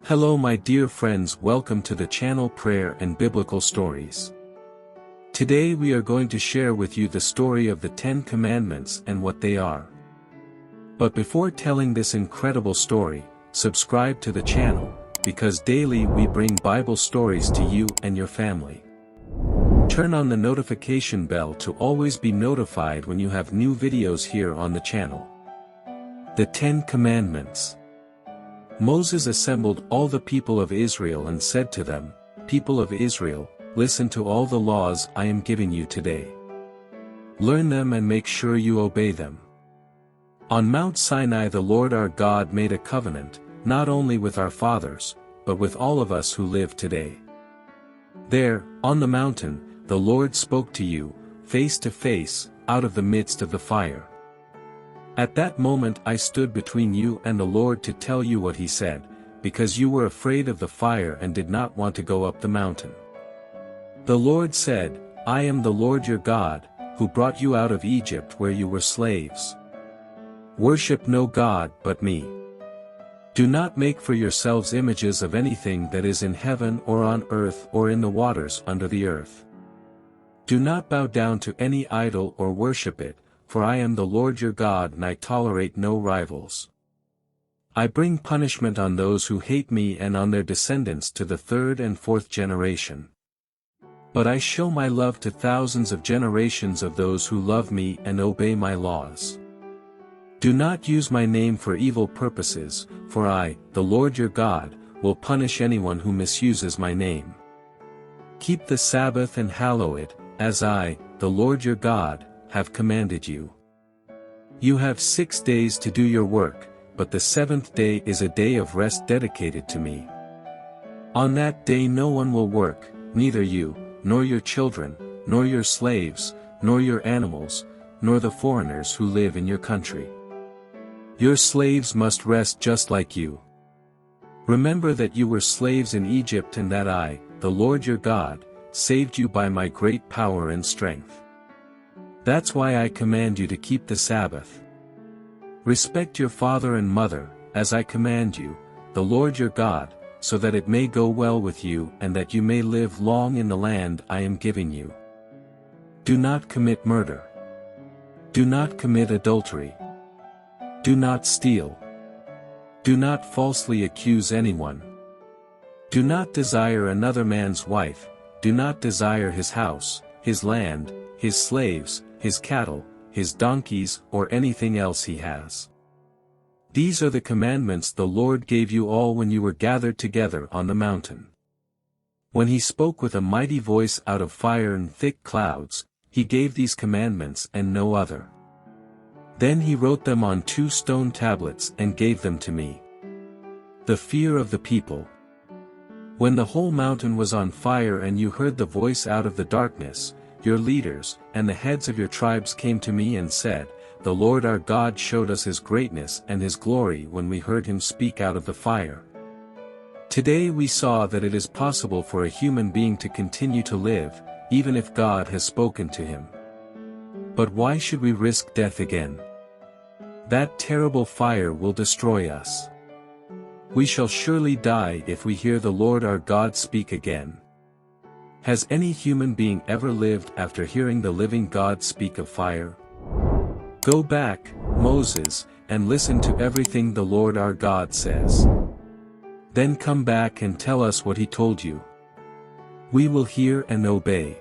Hello my dear friends, welcome to the channel Prayer and Biblical Stories. Today we are going to share with you the story of the 10 Commandments and what they are. But before telling this incredible story, subscribe to the channel, because daily we bring Bible stories to you and your family. Turn on the notification bell to always be notified when you have new videos here on the channel. The 10 Commandments. Moses assembled all the people of Israel and said to them, "People of Israel, listen to all the laws I am giving you today. Learn them and make sure you obey them." On Mount Sinai the Lord our God made a covenant, not only with our fathers, but with all of us who live today. There, on the mountain, the Lord spoke to you, face to face, out of the midst of the fire. At that moment I stood between you and the Lord to tell you what he said, because you were afraid of the fire and did not want to go up the mountain. The Lord said, "I am the Lord your God, who brought you out of Egypt where you were slaves. Worship no God but me. Do not make for yourselves images of anything that is in heaven or on earth or in the waters under the earth. Do not bow down to any idol or worship it, for I am the Lord your God and I tolerate no rivals. I bring punishment on those who hate me and on their descendants to the third and fourth generation. But I show my love to thousands of generations of those who love me and obey my laws. Do not use my name for evil purposes, for I, the Lord your God, will punish anyone who misuses my name. Keep the Sabbath and hallow it, as I, the Lord your God, have commanded you. You have 6 days to do your work, but the seventh day is a day of rest dedicated to me. On that day no one will work, neither you, nor your children, nor your slaves, nor your animals, nor the foreigners who live in your country. Your slaves must rest just like you. Remember that you were slaves in Egypt and that I, the Lord your God, saved you by my great power and strength. That's why I command you to keep the Sabbath. Respect your father and mother, as I command you, the Lord your God, so that it may go well with you and that you may live long in the land I am giving you. Do not commit murder. Do not commit adultery. Do not steal. Do not falsely accuse anyone. Do not desire another man's wife, do not desire his house, his land, his slaves, his cattle, his donkeys or anything else he has. These are the commandments the Lord gave you all when you were gathered together on the mountain. When he spoke with a mighty voice out of fire and thick clouds, he gave these commandments and no other. Then he wrote them on 2 stone tablets and gave them to me. The fear of the people. When the whole mountain was on fire and you heard the voice out of the darkness, your leaders, and the heads of your tribes came to me and said, "The Lord our God showed us his greatness and his glory when we heard him speak out of the fire." Today we saw that it is possible for a human being to continue to live, even if God has spoken to him. But why should we risk death again? That terrible fire will destroy us. We shall surely die if we hear the Lord our God speak again. Has any human being ever lived after hearing the living God speak of fire? Go back, Moses, and listen to everything the Lord our God says. Then come back and tell us what he told you. We will hear and obey.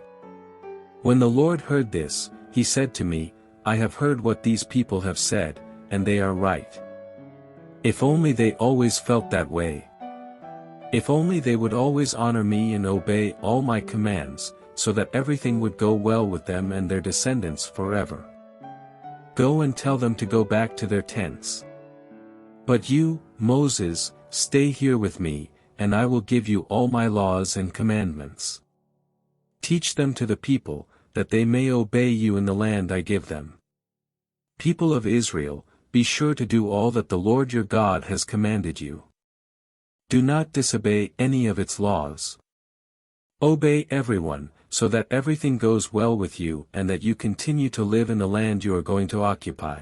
When the Lord heard this, he said to me, "I have heard what these people have said, and they are right. If only they always felt that way. If only they would always honor me and obey all my commands, so that everything would go well with them and their descendants forever. Go and tell them to go back to their tents. But you, Moses, stay here with me, and I will give you all my laws and commandments. Teach them to the people, that they may obey you in the land I give them. People of Israel, be sure to do all that the Lord your God has commanded you. Do not disobey any of its laws. Obey everyone, so that everything goes well with you and that you continue to live in the land you are going to occupy.